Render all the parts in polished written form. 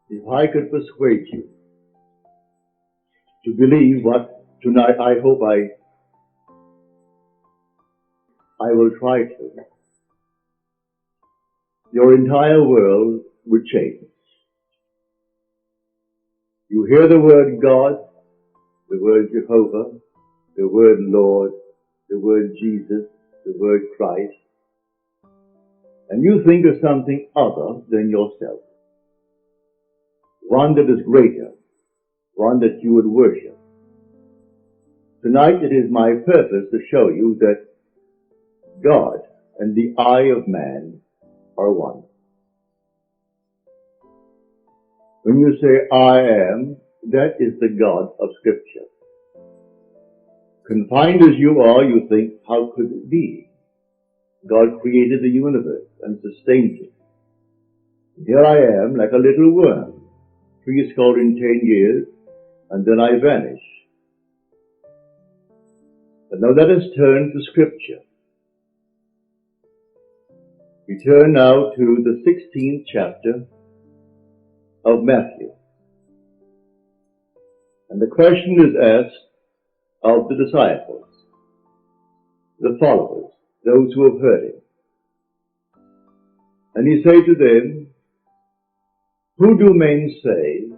If I could persuade you to believe what tonight I hope I will try to, your entire world would change. You hear the word God, the word Jehovah, the word Lord, the word Jesus, the word Christ, and you think of something other than yourself. One that is greater, one that you would worship. Tonight it is my purpose to show you that God and the eye of man are one. When you say I am, that is the God of Scripture. Confined as you are, you think, how could it be? God created the universe and sustains it. And here I am, like a little worm, 3 score and 10 years, and then I vanish. But now let us turn to Scripture. We turn now to the 16th chapter of Matthew. And the question is asked of the disciples, the followers, those who have heard him. And he said to them, who do men say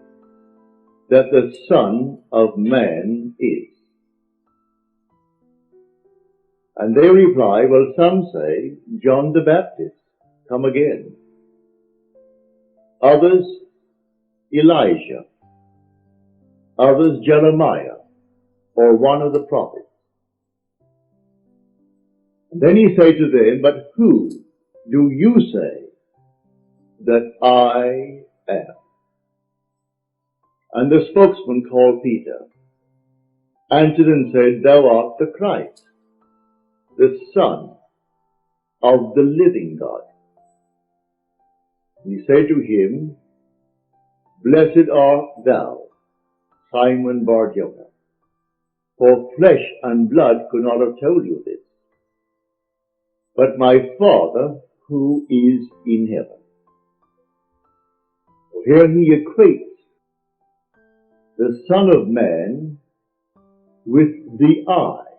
that the Son of Man is? And they reply, well, some say John the Baptist, come again. Others, Elijah. Others, Jeremiah, or one of the prophets. And then he said to them, but who do you say that I am? And the spokesman called Peter answered and said, thou art the Christ, the Son of the living God. And he said to him, blessed art thou, Simon Bar-Jonah, for flesh and blood could not have told you this, but my Father who is in heaven. So here he equates the Son of Man with the eye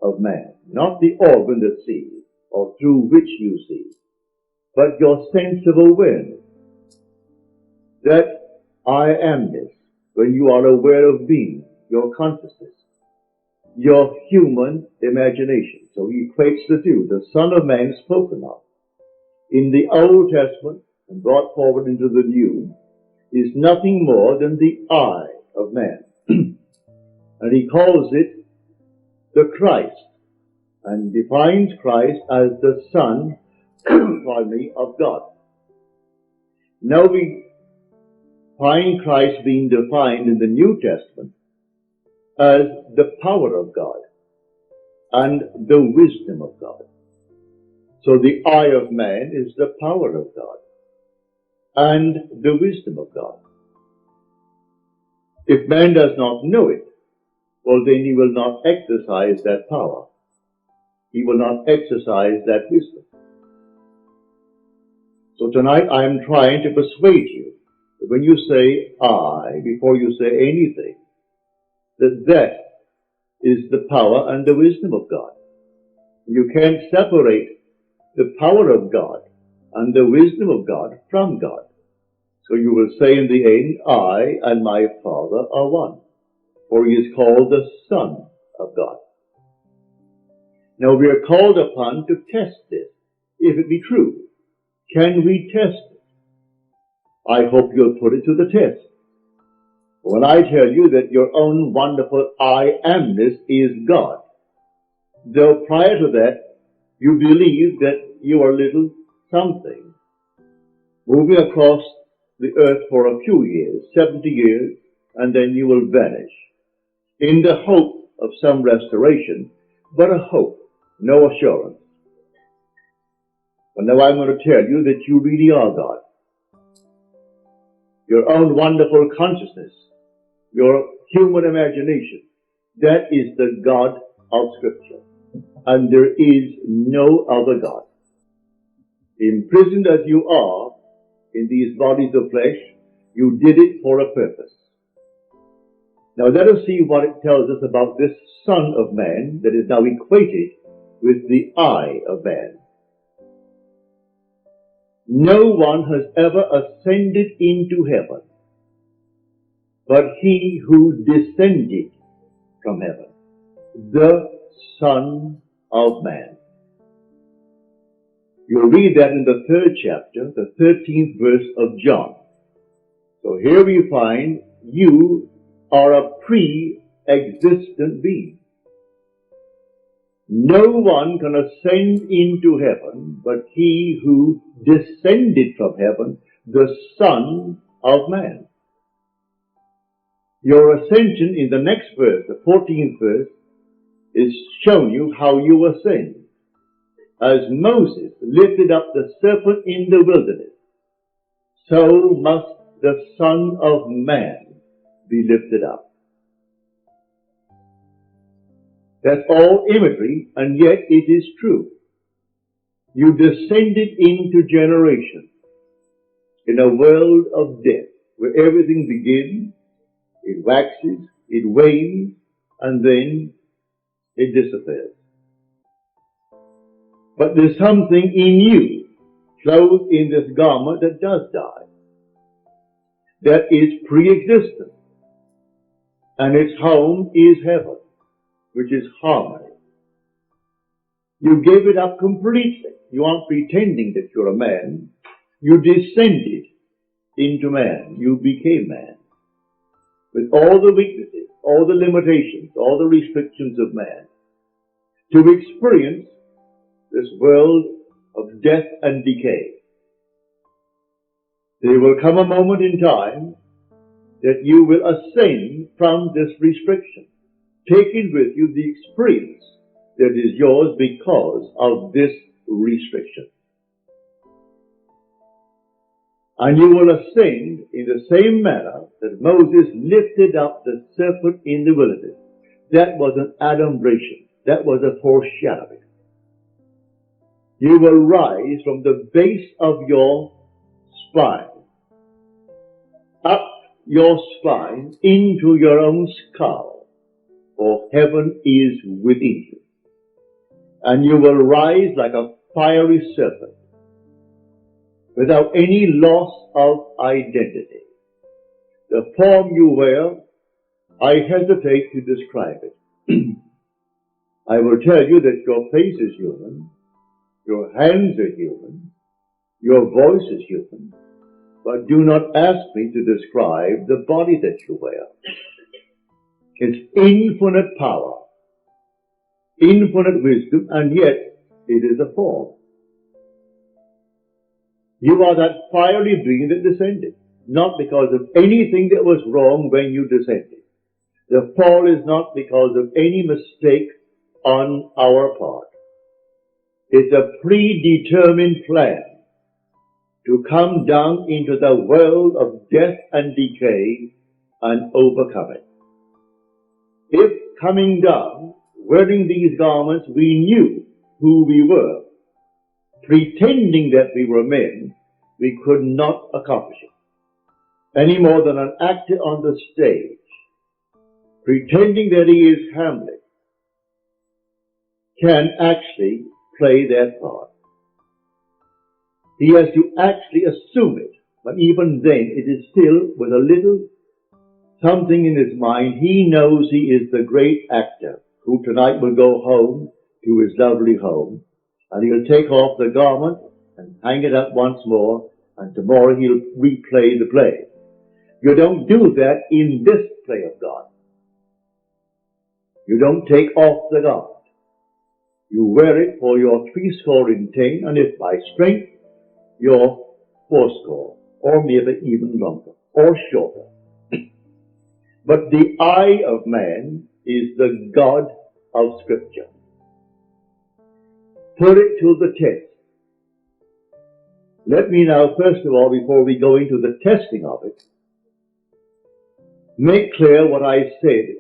of man, not the organ that sees or through which you see, but your sense of awareness, that I amness, when you are aware of being, your consciousness, your human imagination. So he equates the two. The Son of Man spoken of in the Old Testament and brought forward into the New is nothing more than the eye of man. And he calls it the Christ, and defines Christ as the Son, of God. Now we find Christ being defined in the New Testament as the power of God and the wisdom of God. So the eye of man is the power of God and the wisdom of God. If man does not know it, well, then he will not exercise that power. He will not exercise that wisdom. So tonight I am trying to persuade you that when you say I, before you say anything, that is the power and the wisdom of God. You can't separate the power of God and the wisdom of God from God. So you will say in the end, I and my Father are one, for he is called the Son of God. Now we are called upon to test this, if it be true. Can we test it? I hope you'll put it to the test. When I tell you that your own wonderful I amness is God, though prior to that you believe that you are little something, moving across the earth for a few years, 70 years, and then you will vanish, in the hope of some restoration, but a hope, no assurance. But now I'm going to tell you that you really are God. Your own wonderful consciousness, your human imagination, that is the God of Scripture. And there is no other God. Imprisoned as you are in these bodies of flesh, You did it for a purpose. Now let us see what it tells us about this Son of Man that is now equated with the I of man. No one has ever ascended into heaven but he who descended from heaven, the Son of Man. You'll read that in the 3rd chapter, the 13th verse of John. So here we find you are a pre-existent being. No one can ascend into heaven but he who descended from heaven, the Son of Man. Your ascension in the next verse, the 14th verse, is showing you how you ascend. As Moses lifted up the serpent in the wilderness, so must the Son of Man be lifted up. That's all imagery, and yet it is true. You descended into generation in a world of death, where everything begins, it waxes, it wanes, and then it disappears. But there's something in you, clothed in this garment, that does die. That is pre-existent. And its home is heaven, which is harmony. You gave it up completely. You aren't pretending that you're a man. You descended into man. You became man. With all the weaknesses, all the limitations, all the restrictions of man, to experience this world of death and decay. There will come a moment in time that you will ascend from this restriction, taking with you the experience that is yours because of this restriction. And you will ascend in the same manner that Moses lifted up the serpent in the wilderness. That was an adumbration. That was a foreshadowing. You will rise from the base of your spine, up your spine into your own skull, for heaven is within you. And you will rise like a fiery serpent, without any loss of identity. The form you wear, I hesitate to describe it. I will tell you that your face is human, your hands are human, your voice is human, but do not ask me to describe the body that you wear. It's infinite power, infinite wisdom, and yet it is a form. You are that fiery being that descended, not because of anything that was wrong when you descended. The fall is not because of any mistake on our part. It's a predetermined plan to come down into the world of death and decay and overcome it. If coming down, wearing these garments, we knew who we were, pretending that we were men, we could not accomplish it. Any more than an actor on the stage, pretending that he is Hamlet, can actually play that part. He has to actually assume it, but even then it is still with a little something in his mind. He knows he is the great actor who tonight will go home to his lovely home, and he'll take off the garment and hang it up once more, and tomorrow he'll replay the play. You don't do that in this play of God. You don't take off the garment. You wear it for your 10, and if by strength, your 4, or maybe even longer, or shorter. But the I of man is the God of Scripture. Put it to the test. Let me now, first of all, before we go into the testing of it, make clear what I said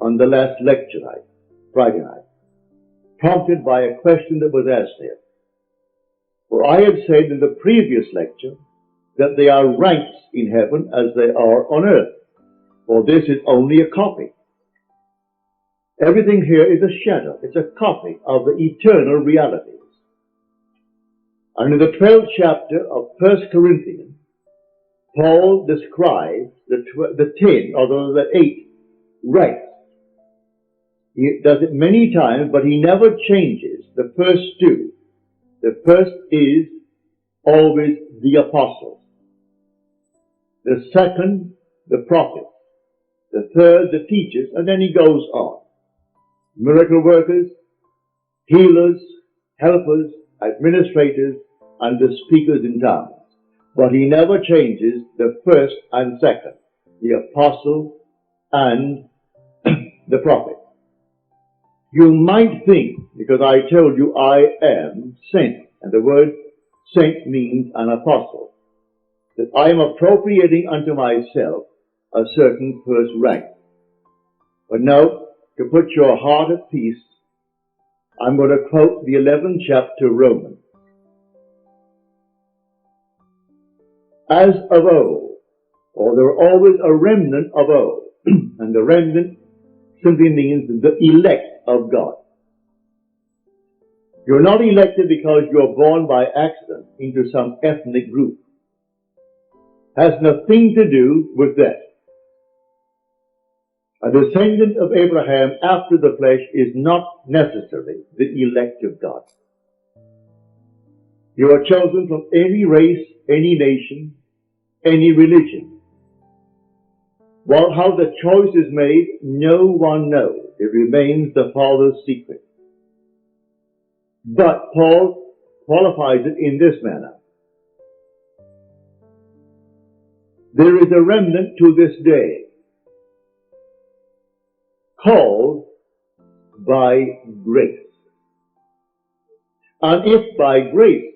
on the last lecture night, Friday night, prompted by a question that was asked here. For I had said in the previous lecture that there are ranks in heaven as they are on earth, for this is only a copy. Everything here is a shadow. It's a copy of the eternal realities. And in the 12th chapter of 1 Corinthians, Paul describes the 10, or the 8 ranks. He does it many times, but he never changes the first 2. The first is always the apostles. The second, the prophets. The third, the teachers, and then he goes on. Miracle workers, healers, helpers, administrators, and the speakers in tongues. But he never changes the first and second, the apostle and the prophet. You might think, because I told you I am sent, and the word sent means an apostle, that I am appropriating unto myself a certain first rank. But now, to put your heart at peace, I'm going to quote the 11th chapter of Romans. As of old, or there are always a remnant of old, and the remnant simply means the elect of God. You're not elected because you're born by accident into some ethnic group. Has nothing to do with that. A descendant of Abraham after the flesh is not necessarily the elect of God. You are chosen from any race, any nation, any religion. Well, how the choice is made, no one knows. It remains the Father's secret. But Paul qualifies it in this manner. There is a remnant to this day, called by grace. And if by grace,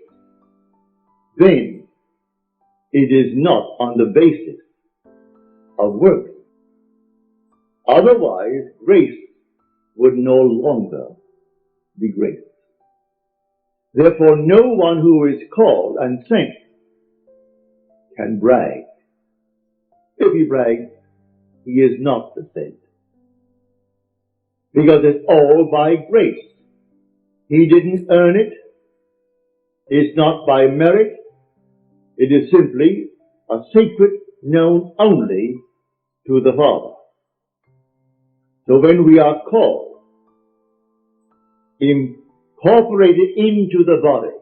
then it is not on the basis of works. Otherwise, grace would no longer be grace. Therefore, no one who is called and sent can brag. If he brags, he is not the sent. Because it's all by grace. He didn't earn it. It's not by merit. It is simply a secret known only to the Father. So when we are called, incorporated into the body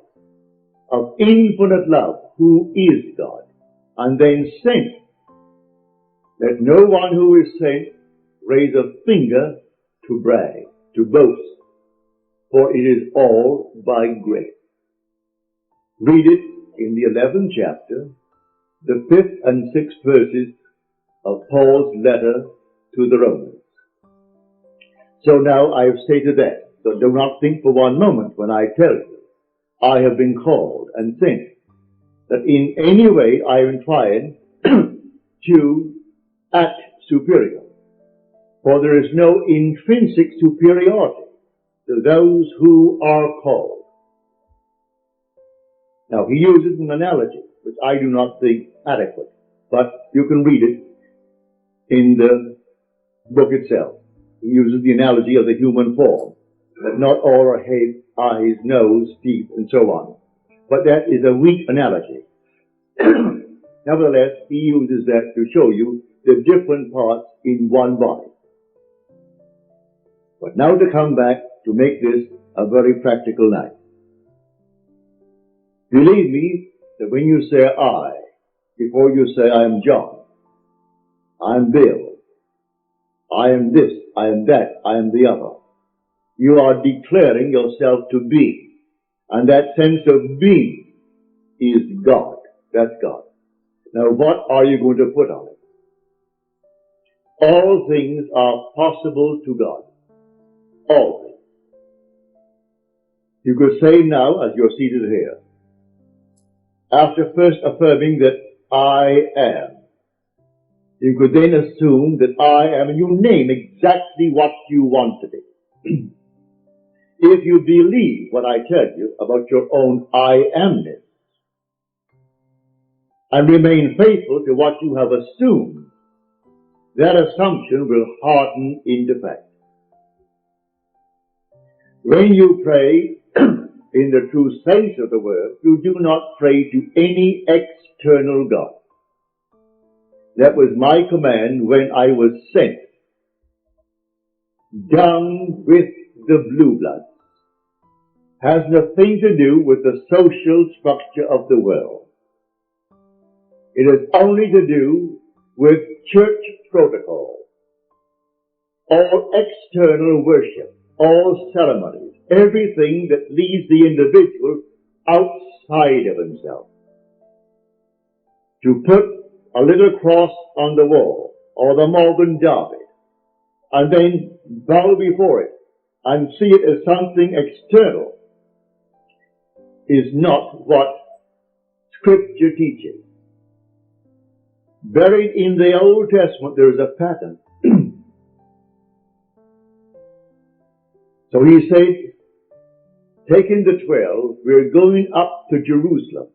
of infinite love, who is God, and then sent, let no one who is sent raise a finger to brag, to boast, for it is all by grace. Read it in the 11th chapter, the 5th and 6th verses of Paul's letter to the Romans. So now I have stated that. So do not think for one moment when I tell you I have been called and sent that in any way I am trying to act superior. For there is no intrinsic superiority to those who are called. Now he uses an analogy which I do not think adequate, but you can read it in the book itself. He uses the analogy of the human form, that not all are head, eyes, nose, teeth, and so on. But that is a weak analogy. Nevertheless, he uses that to show you the different parts in one body. But now to come back to make this a very practical night. Believe me that when you say I, before you say I am John, I am Bill, I am this, I am that, I am the other, you are declaring yourself to be. And that sense of being is God. That's God. Now what are you going to put on it? All things are possible to God. All things. You could say now, as you're seated here, after first affirming that I am, you could then assume that I am, and you name exactly what you want to be. If you believe what I tell you about your own I amness, and remain faithful to what you have assumed, that assumption will harden into fact. When you pray in the true sense of the word, you do not pray to any external God. That was my command when I was sent down with the blue blood. Has nothing to do with the social structure of the world. It has only to do with church protocol, all external worship, all ceremonies, everything that leaves the individual outside of himself. To put a little cross on the wall, or the Morgan Derby, and then bow before it, and see it as something external, is not what Scripture teaches. Buried in the Old Testament, there is a pattern. So he said, taking the 12, we're going up to Jerusalem.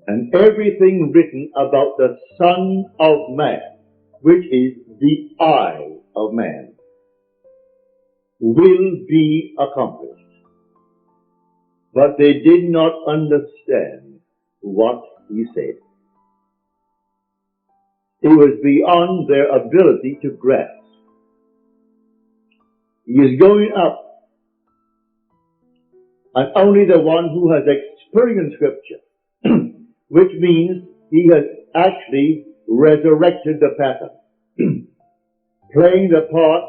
And everything written about the Son of Man, which is the eye of man, will be accomplished. But they did not understand what he said. It was beyond their ability to grasp. He is going up, and only the one who has experienced Scripture, which means he has actually resurrected the pattern, playing the part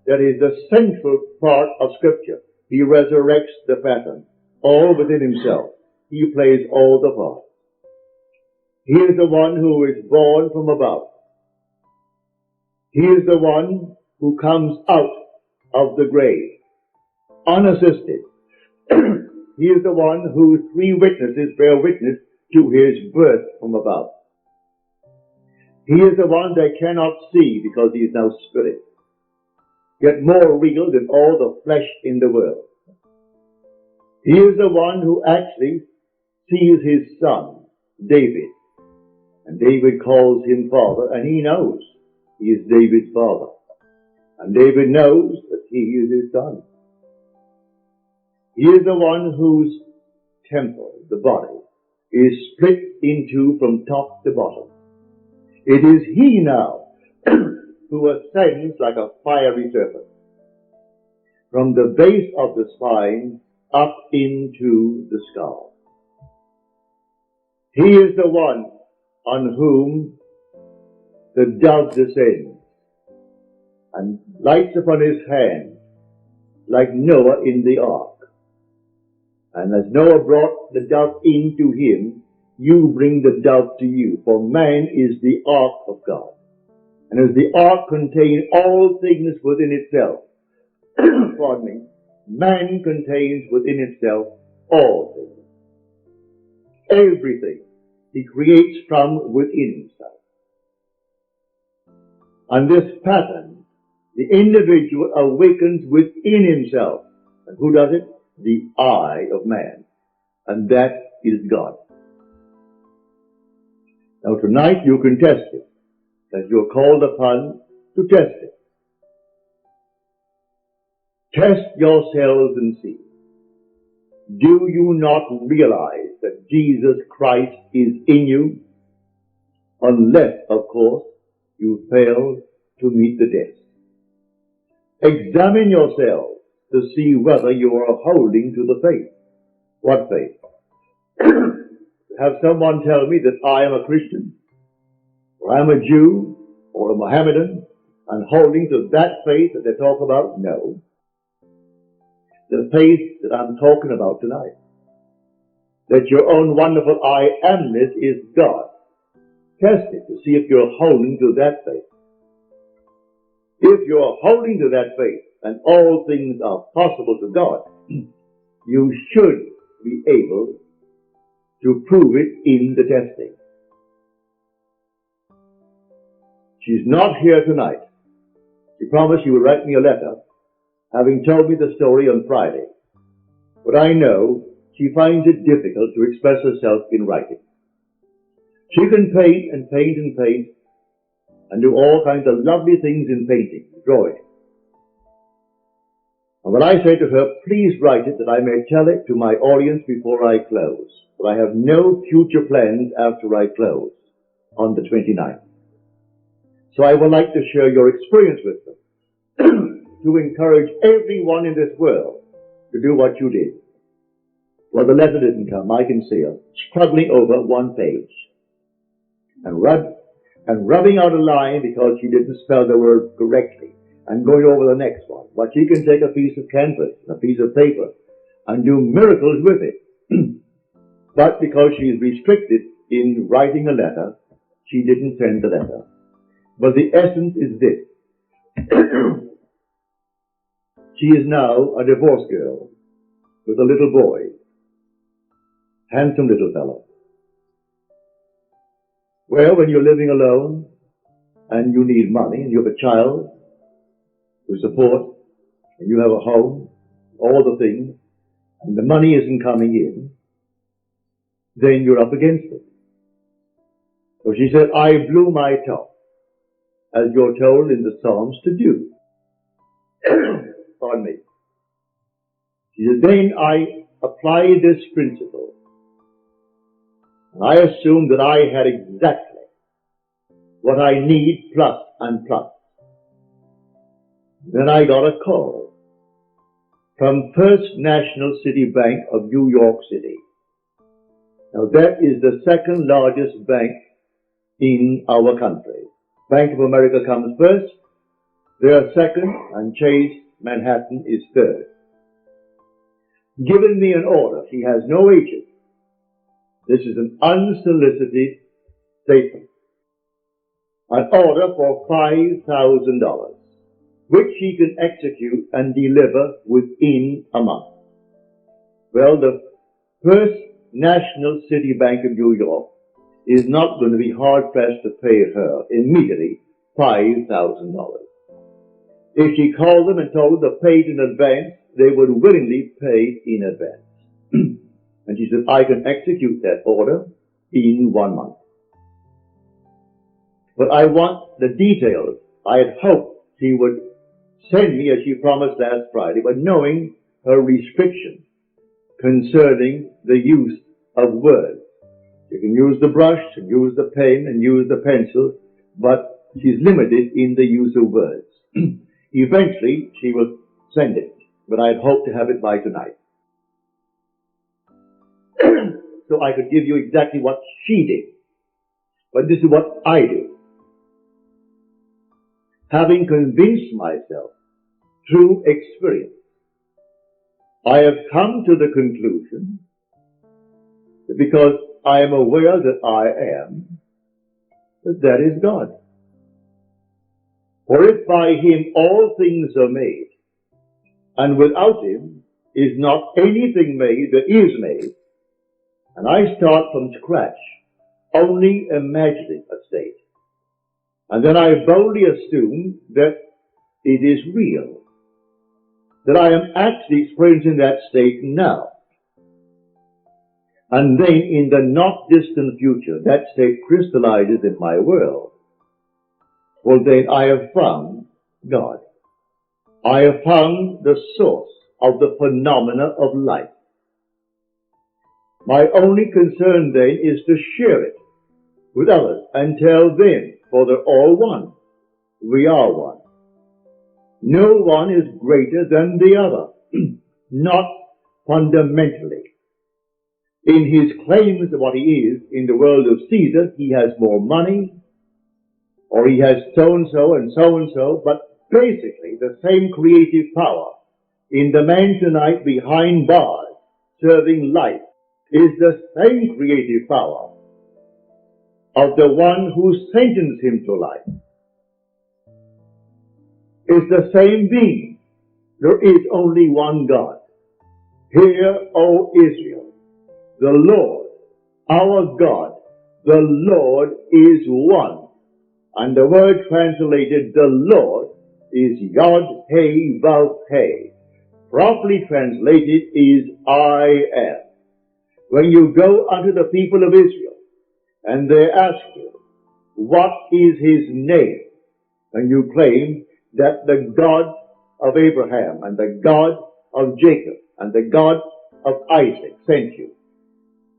that is the central part of Scripture. He resurrects the pattern, all within himself. He plays all the parts. He is the one who is born from above. He is the one who comes out of the grave, unassisted. He is the one whose 3 witnesses bear witness to his birth from above. He is the one they cannot see because he is now spirit, yet more real than all the flesh in the world. He is the one who actually sees his son, David, and David calls him father, and he knows he is David's father. And David knows that he is his son. He is the one whose temple, the body, is split in 2 from top to bottom. It is he now who ascends like a fiery serpent from the base of the spine up into the skull. He is the one on whom the dove descends and lights upon his hand like Noah in the ark. And as Noah brought the dove into him, you bring the dove to you, for man is the ark of God. And as the ark contains all things within itself, pardon me, man contains within itself all things. Everything he creates from within himself. And this pattern, the individual awakens within himself. And who does it? The eye of man. And that is God. Now tonight you can test it, as you're called upon to test it. Test yourselves and see. Do you not realize that Jesus Christ is in you? Unless, of course, you fail to meet the test. Examine yourselves to see whether you are holding to the faith. What faith? Have someone tell me that I am a Christian, or I am a Jew, or a Mohammedan, and holding to that faith that they talk about? No. The faith that I'm talking about tonight. That your own wonderful I amness is God. Test it to see if you're holding to that faith. If you're holding to that faith, and all things are possible to God, you should be able to prove it in the testing. She's not here tonight. She promised she would write me a letter, having told me the story on Friday. But I know she finds it difficult to express herself in writing. She can paint and paint and paint and do all kinds of lovely things in painting, drawing. And when I say to her, please write it that I may tell it to my audience before I close, but I have no future plans after I close on the 29th. So I would like to share your experience with them, to encourage everyone in this world to do what you did. Well, the letter didn't come. I can see her struggling over one page and rubbing out a line because she didn't spell the word correctly, and going over the next one. But she can take a piece of canvas, a piece of paper, and do miracles with it. But because she is restricted in writing a letter, she didn't send the letter. But the essence is this. She is now a divorced girl with a little boy. Handsome little fellow. Well, when you're living alone and you need money and you have a child to support and you have a home, all the things, and the money isn't coming in, then you're up against it. So she said, I blew my top, as you're told in the Psalms to do. Pardon me. She said, then I applied this principle. And I assumed that I had exactly what I need plus and plus. Then I got a call from First National City Bank of New York City. Now that is the second largest bank in our country. Bank of America comes first, they are second, and Chase Manhattan is third. Given me an order. She has no agent. This is an unsolicited statement. An order for $5,000, which she can execute and deliver within a month. Well, the First National City Bank of New York is not going to be hard-pressed to pay her immediately $5,000. If she called them and told them to pay it in advance, they would willingly pay in advance. And she said, I can execute that order in 1 month. But I want the details. I had hoped she would send me, as she promised last Friday, but knowing her restriction concerning the use of words. She can use the brush, and use the pen, and use the pencil, but she's limited in the use of words. Eventually, she will send it, but I had hoped to have it by tonight. So I could give you exactly what she did. But this is what I do. Having convinced myself through experience, I have come to the conclusion that because I am aware that I am, that is God. For if by him all things are made, and without him is not anything made that is made, and I start from scratch, only imagining a state, and then I boldly assume that it is real, that I am actually experiencing that state now. And then in the not distant future, that state crystallizes in my world. Well, then I have found God. I have found the source of the phenomena of life. My only concern then is to share it with others and tell them, for they're all one. We are one. No one is greater than the other, not fundamentally. In his claims of what he is in the world of Caesar, he has more money, or he has so-and-so and so-and-so, but basically the same creative power in the man tonight behind bars serving life is the same creative power of the one who sentenced him to life. Is the same being. There is only one God. Hear, O Israel, the Lord, our God, the Lord is one. And the word translated, the Lord, is Yod He Vav He. Properly translated is I am. When you go unto the people of Israel, and they ask you, what is his name? And you claim that the God of Abraham and the God of Jacob and the God of Isaac sent you.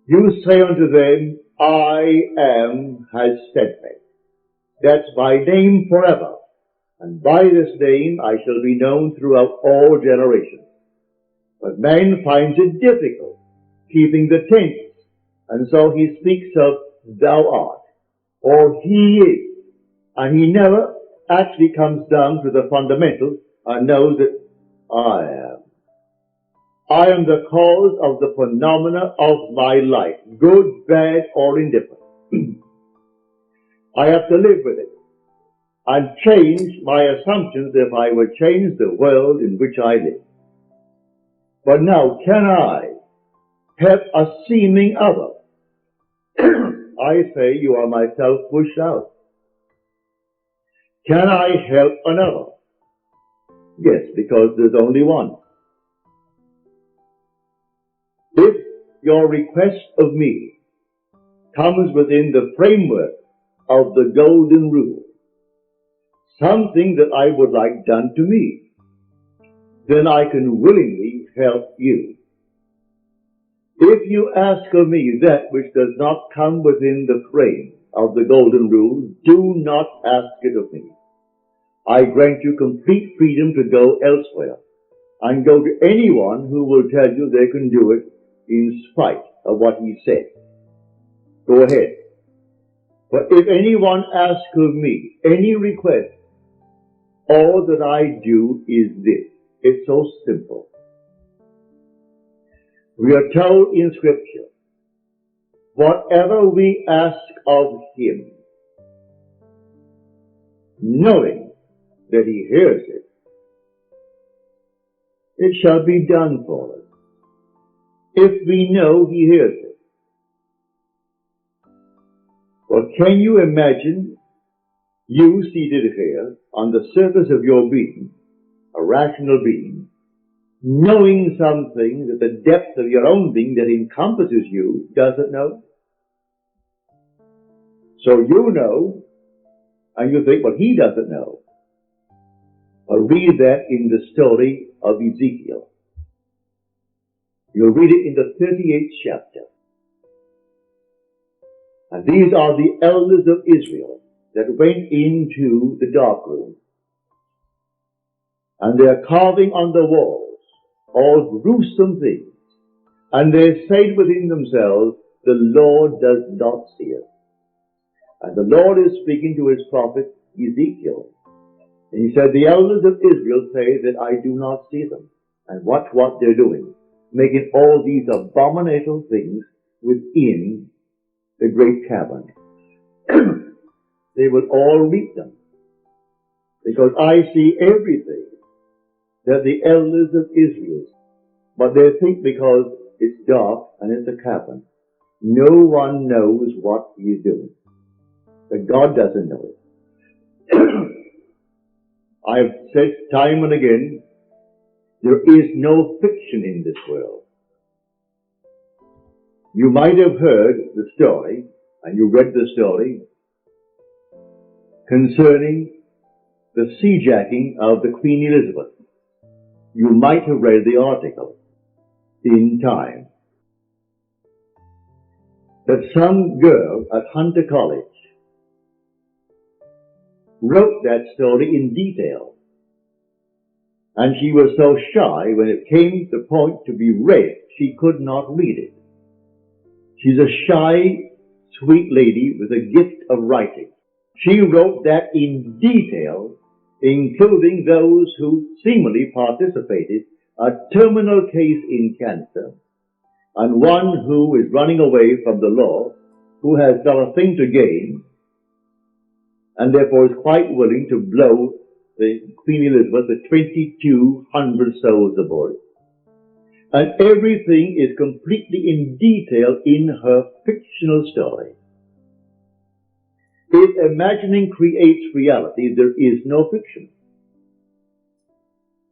You say unto them, I am has sent me. That's my name forever, and by this name I shall be known throughout all generations. But man finds it difficult keeping the tense, and so he speaks of thou art, or he is, and he never actually comes down to the fundamentals and knows that I am. I am the cause of the phenomena of my life, good, bad, or indifferent. I have to live with it and change my assumptions if I would change the world in which I live. But now, can I help a seeming other? I say you are myself pushed out. Can I help another? Yes, because there's only one. If your request of me comes within the framework of the golden rule, something that I would like done to me, then I can willingly help you. If you ask of me that which does not come within the frame of the golden rule, do not ask it of me. I grant you complete freedom to go elsewhere and go to anyone who will tell you they can do it in spite of what he said. Go ahead. But if anyone asks of me any request, all that I do is this. It's so simple. We are told in Scripture, whatever we ask of him, knowing that he hears it, it shall be done for us. If we know he hears it. Well, can you imagine you seated here on the surface of your being, a rational being, knowing something that the depth of your own being that encompasses you doesn't know? So you know, and you think, well, he doesn't know. Well, read that in the story of Ezekiel. You'll read it in the 38th chapter. And these are the elders of Israel that went into the dark room. And they're carving on the walls all gruesome things. And they said within themselves, the Lord does not see us. And the Lord is speaking to his prophet Ezekiel. And he said, the elders of Israel say that I do not see them. And watch what they're doing, making all these abominable things within the great cavern. They will all reap them, because I see everything that the elders of Israel, but they think because it's dark and it's a cavern, no one knows what he is doing. But God doesn't know it. I've said time and again, there is no fiction in this world. You might have heard the story, and you read the story, concerning the sea-jacking of the Queen Elizabeth. You might have read the article in Time. That some girl at Hunter College wrote that story in detail. And she was so shy when it came to the point to be read, she could not read it. She's a shy, sweet lady with a gift of writing. She wrote that in detail, including those who seemingly participated, a terminal case in cancer, and one who is running away from the law, who has not a thing to gain, and therefore is quite willing to blow the Queen Elizabeth with 2,200 souls aboard. And everything is completely in detail in her fictional story. If imagining creates reality, there is no fiction.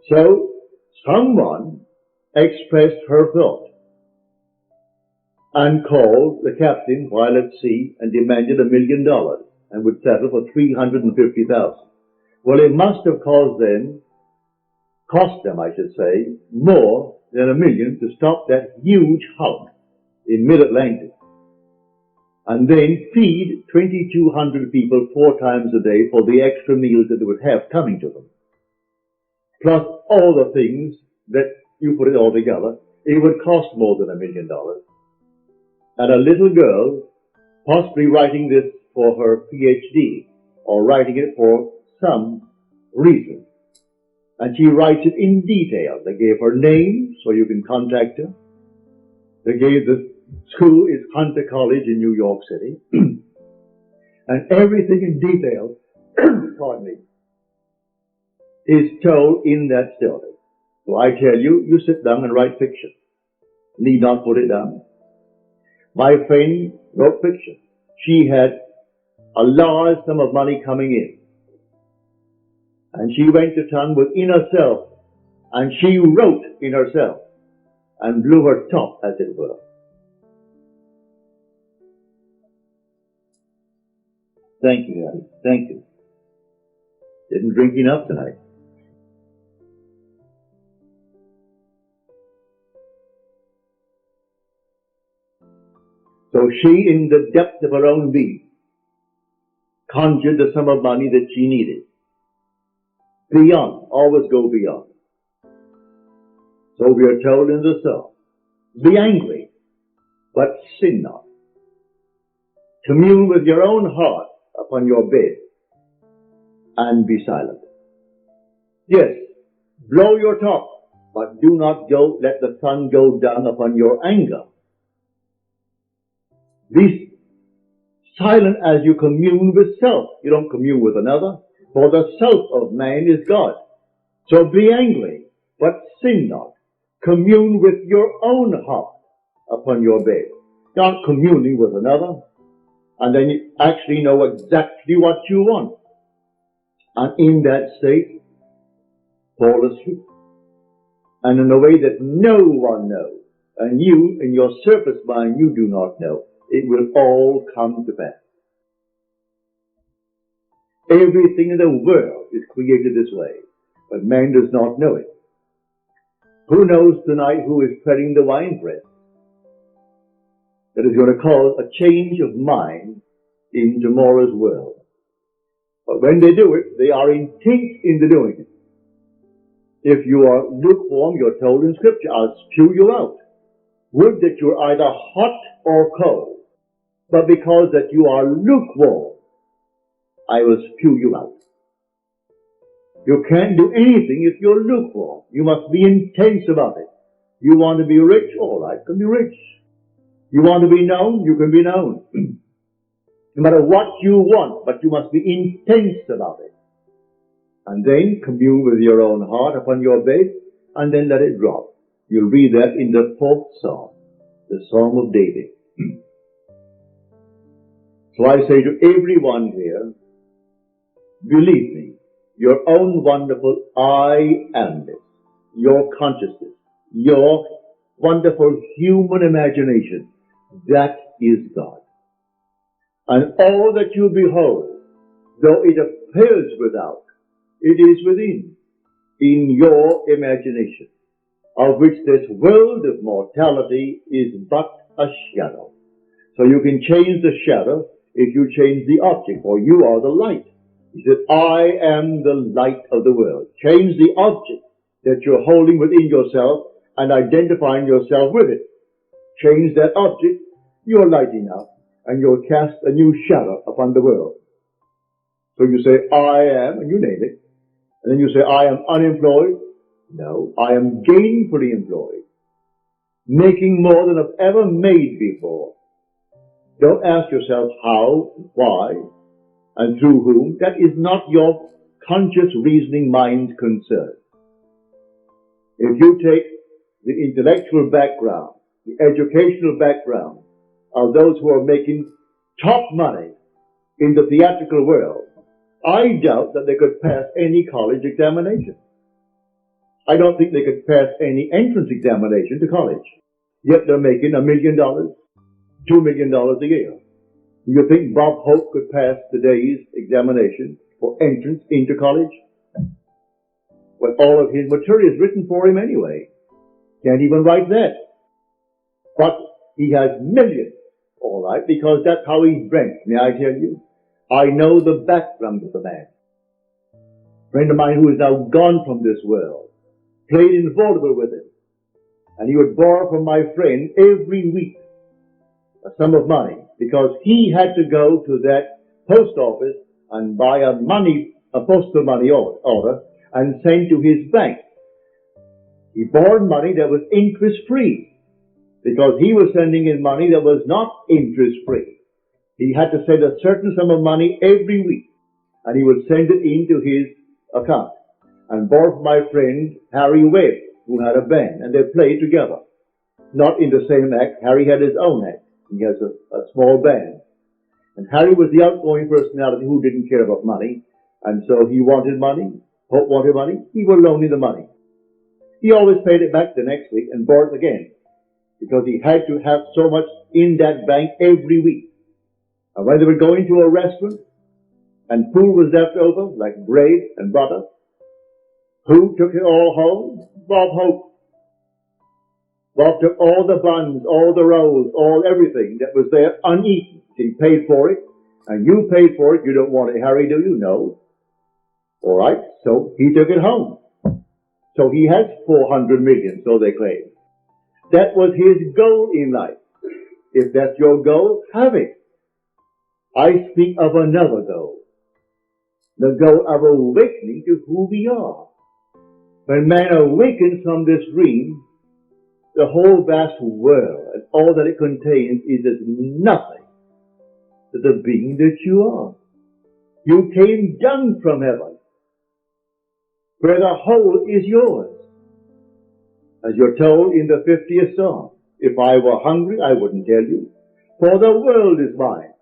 So, someone expressed her thought. and called the captain while at sea and demanded $1 million and would settle for $350,000. Well, it must have cost them, I should say, more than $1 million to stop that huge hulk in mid-Atlantic and then feed 2,200 people 4 times a day for the extra meals that they would have coming to them. Plus all the things that you put it all together, it would cost more than $1 million. And a little girl, possibly writing this for her PhD, or writing it for some reason. And she writes it in detail. They gave her name, so you can contact her. They gave the school is Hunter College in New York City. And everything in detail, pardon me, is told in that story. So I tell you, you sit down and write fiction. Need not put it down. My friend wrote fiction. She had a large sum of money coming in. And she went to town within herself. And she wrote in herself. And blew her top, as it were. Thank you, Daddy. Thank you. Didn't drink enough tonight. So she, in the depth of her own being, conjured the sum of money that she needed. Beyond, always go beyond. So we are told in the psalm, be angry, but sin not. Commune with your own heart upon your bed, and be silent. Yes, blow your top, but do not let the sun go down upon your anger. Be silent as you commune with self. You don't commune with another, for the self of man is God. So be angry, but sin not. Commune with your own heart upon your bed. Not communing with another, and then you actually know exactly what you want. And in that state, fall asleep. And in a way that no one knows, and you, in your surface mind, you do not know, it will all come to pass. Everything in the world is created this way, but man does not know it. Who knows tonight who is treading the winepress that is going to cause a change of mind in tomorrow's world? But when they do it, they are intent into doing it. If you are lukewarm, you're told in Scripture, I'll spew you out. Would that you're either hot or cold. But because that you are lukewarm, I will spew you out. You can't do anything if you're lukewarm. You must be intense about it. You want to be rich? All right, can be rich. You want to be known? You can be known. No matter what you want, but you must be intense about it. And then commune with your own heart upon your bed, and then let it drop. You'll read that in the 4th Psalm, the Psalm of David. So I say to everyone here, believe me, your own wonderful I amness, your consciousness, your wonderful human imagination, that is God. And all that you behold, though it appears without, it is within, in your imagination, of which this world of mortality is but a shadow. So you can change the shadow if you change the object, for you are the light. He said, I am the light of the world. Change the object that you're holding within yourself and identifying yourself with it. Change that object, you're lighting up, and you'll cast a new shadow upon the world. So you say, I am, and you name it. And then you say, I am unemployed. No, I am gainfully employed. Making more than I've ever made before. Don't ask yourself how, why, and through whom. That is not your conscious reasoning mind's concern. If you take the intellectual background, the educational background of those who are making top money in the theatrical world, I doubt that they could pass any college examination. I don't think they could pass any entrance examination to college. Yet they're making $1 million, $2 $2 million a year. Do you think Bob Hope could pass today's examination for entrance into college? Well, all of his material is written for him anyway. Can't even write that. But he has millions, all right, because that's how he's bred. May I tell you? I know the background of the man. A friend of mine who is now gone from this world played in vaudeville with him. And he would borrow from my friend every week a sum of money because he had to go to that post office and buy a postal money order and send to his bank. He borrowed money that was interest-free because he was sending in money that was not interest-free. He had to send a certain sum of money every week, and he would send it into his account and borrow from my friend Harry Webb, who had a band, and they played together. Not in the same act. Harry had his own act. He has a small band. And Harry was the outgoing personality who didn't care about money, and so he wanted money. Hope wanted money. He would loan him the money. He always paid it back the next week and borrowed it again, because he had to have so much in that bank every week. And when they were going to a restaurant, and food was left over, like bread and butter, who took it all home? Bob Hope. Bob took all the buns, all the rolls, everything that was there uneaten. He paid for it, and you paid for it. You don't want it, Harry, do you? No. All right, so he took it home. So he has 400 million, so they claim. That was his goal in life. If that's your goal, have it. I speak of another goal. The goal of awakening to who we are. When man awakens from this dream, the whole vast world and all that it contains is as nothing to the being that you are. You came down from heaven, where the whole is yours. As you're told in the 50th Psalm, if I were hungry, I wouldn't tell you, for the world is mine,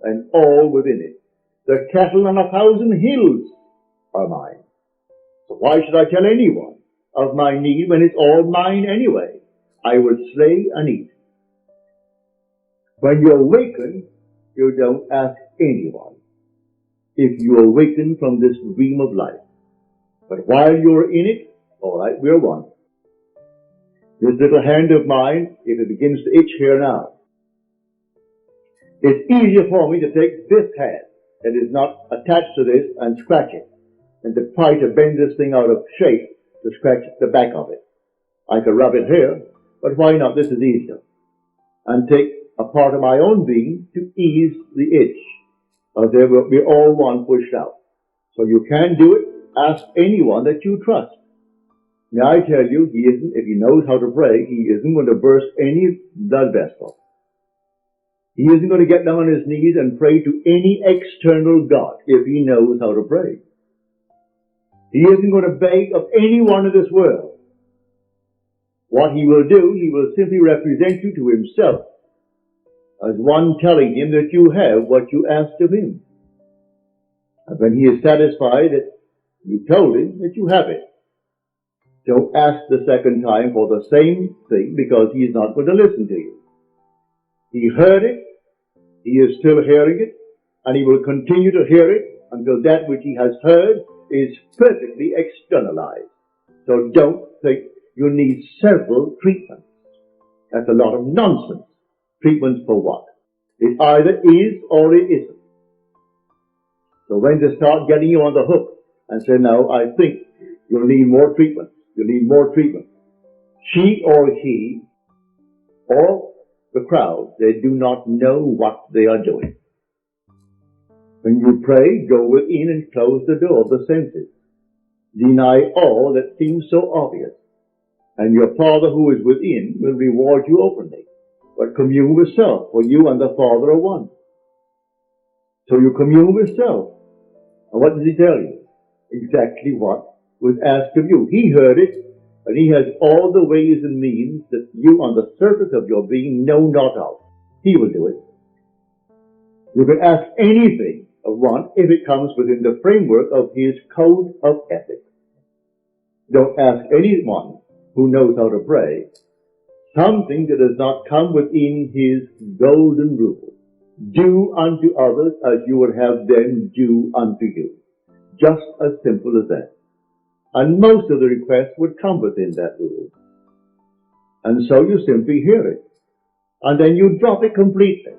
and all within it. The cattle on 1,000 hills are mine. So why should I tell anyone of my need when it's all mine anyway? I will slay and eat. When you awaken, you don't ask anyone if you awaken from this dream of life. But while you're in it, all right, we're one. This little hand of mine, if it begins to itch here now, it's easier for me to take this hand that is not attached to this and scratch it, and to try to bend this thing out of shape to scratch the back of it. I could rub it here, but why not? This is easier. And take a part of my own being to ease the itch. We're all one pushed out. So you can do it. Ask anyone that you trust. May I tell you, if he knows how to pray, he isn't going to burst any blood vessel. He isn't going to get down on his knees and pray to any external God if he knows how to pray. He isn't going to beg of anyone in this world. What he will do, he will simply represent you to himself as one telling him that you have what you asked of him. And when he is satisfied that you told him that you have it, don't ask the second time for the same thing, because he is not going to listen to you. He heard it, he is still hearing it, and he will continue to hear it until that which he has heard is perfectly externalized. So don't think you need several treatments. That's a lot of nonsense. Treatments for what? It either is or it isn't. So when they start getting you on the hook and say, no, I think you'll need more treatment. You need more treatment. She or he or the crowd, they do not know what they are doing. When you pray, go within and close the door of the senses. Deny all that seems so obvious. And your Father who is within will reward you openly. But commune with self, for you and the Father are one. So you commune with self. And what does he tell you? Exactly what was asked of you. He heard it, and he has all the ways and means that you on the surface of your being know not of. He will do it. You can ask anything of one if it comes within the framework of his code of ethics. Don't ask anyone who knows how to pray something that does not come within his golden rule. Do unto others as you would have them do unto you. Just as simple as that. And most of the requests would come within that rule. And so you simply hear it. And then you drop it completely.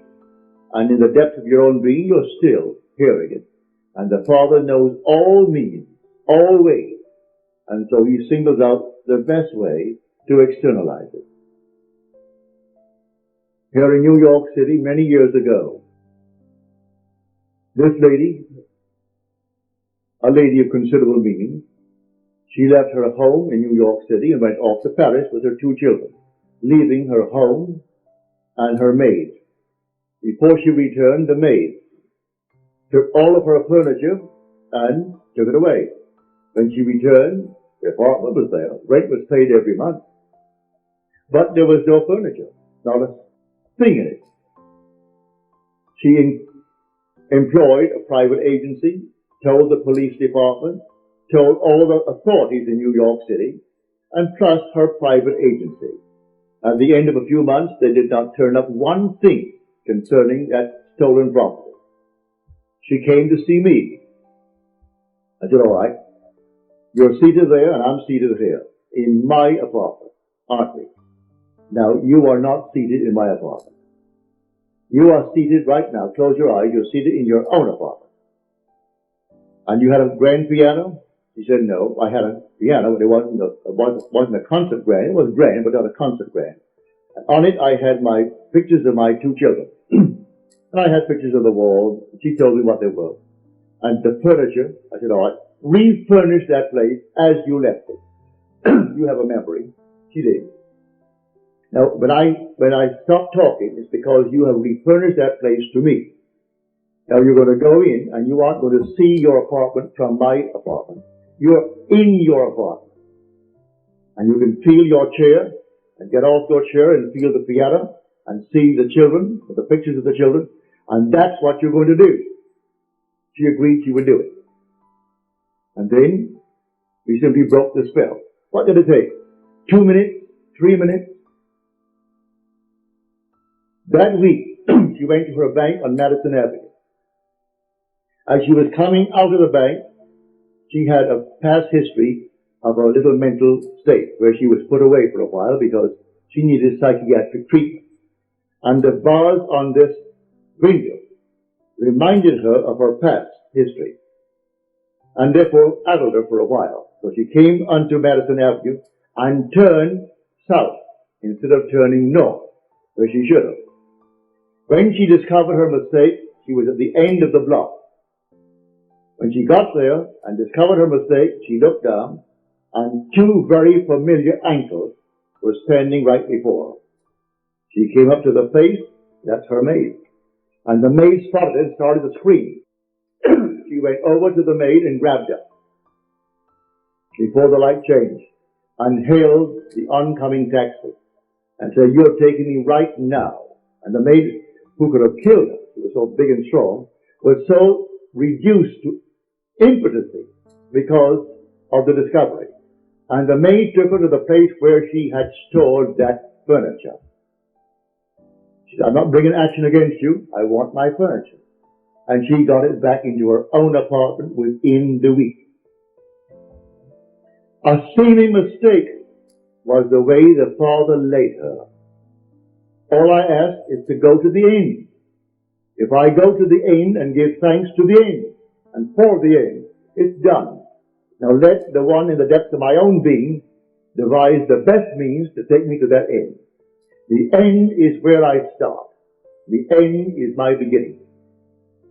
And in the depth of your own being, you're still hearing it. And the Father knows all means, all ways. And so he singles out the best way to externalize it. Here in New York City, many years ago, this lady, a lady of considerable means, she left her home in New York City and went off to Paris with her 2 children, leaving her home and her maid. Before she returned, the maid took all of her furniture and took it away. When she returned, the apartment was there. Rent was paid every month. But there was no furniture, not a thing in it. She employed a private agency, told the police department, told all the authorities in New York City, and plus her private agency. At the end of a few months, they did not turn up one thing concerning that stolen property. She came to see me. I said, all right, you're seated there and I'm seated here in my apartment, aren't we? Now, you are not seated in my apartment. You are seated right now. Close your eyes. You're seated in your own apartment. And you had a grand piano? She said, no, I had a piano, but it wasn't a concert grand. It was grand, but not a concert grand. And on it, I had my pictures of my 2 children. And I had pictures of the wall. She told me what they were. And the furniture, I said, all right, refurnish that place as you left it. You have a memory. She did. Now, when I stopped talking, it's because you have refurnished that place to me. Now you're going to go in and you aren't going to see your apartment from my apartment. You're in your apartment. And you can feel your chair and get off your chair and feel the piano and see the children, the pictures of the children. And that's what you're going to do. She agreed she would do it. And then we simply broke the spell. What did it take? 2 minutes? 3 minutes? That week, she went to her bank on Madison Avenue. As she was coming out of the bank, she had a past history of a little mental state where she was put away for a while because she needed psychiatric treatment. And the bars on this window reminded her of her past history and therefore addled her for a while. So she came onto Madison Avenue and turned south instead of turning north, where she should have. When she discovered her mistake, she was at the end of the block. When she got there and discovered her mistake, she looked down, and 2 very familiar ankles were standing right before her. She came up to the face, that's her maid. And the maid spotted it and started to scream. She went over to the maid and grabbed her before the light changed and hailed the oncoming taxi and said, you're taking me right now. And the maid, who could have killed her, she was so big and strong, was so reduced to impotency because of the discovery. And the maid took her to the place where she had stored that furniture. She said, I'm not bringing action against you. I want my furniture. And she got it back into her own apartment within the week. A seeming mistake was the way the Father laid her. All I ask is to go to the end. If I go to the end and give thanks to the end, and for the end, it's done. Now let the one in the depths of my own being devise the best means to take me to that end. The end is where I start. The end is my beginning.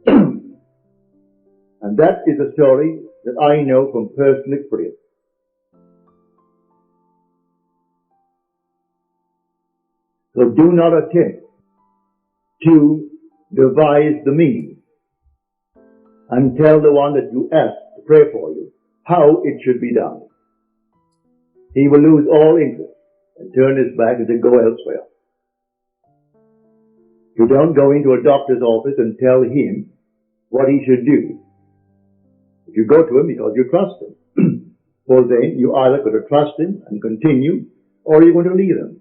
And that is a story that I know from personal experience. So do not attempt to devise the means and tell the one that you ask to pray for you how it should be done. He will lose all interest and turn his back and say, go elsewhere. You don't go into a doctor's office and tell him what he should do. If you go to him because you trust him, well then you either got to trust him and continue, or you're going to leave him.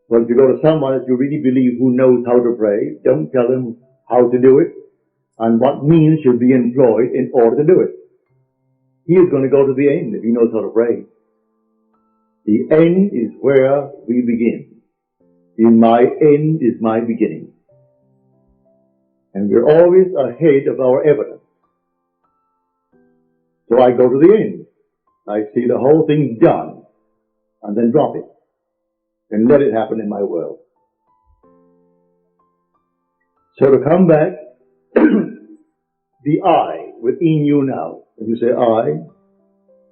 Well, if you go to someone that you really believe who knows how to pray, don't tell him how to do it and what means should be employed in order to do it. He is going to go to the end if he knows how to pray. The end is where we begin. In my end is my beginning. And we're always ahead of our evidence. So I go to the end. I see the whole thing done, and then drop it, and let it happen in my world. So to come back, the I within you now, when you say I,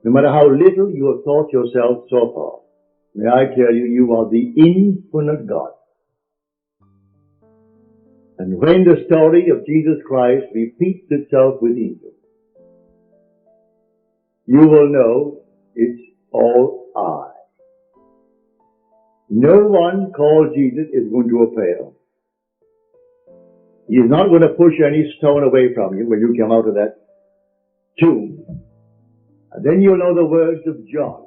no matter how little you have thought yourself so far, may I tell you, you are the infinite God. And when the story of Jesus Christ repeats itself within you, you will know it's all I. No one called Jesus is going to appear. He is not going to push any stone away from you when you come out of that tomb. And then you'll know the words of John.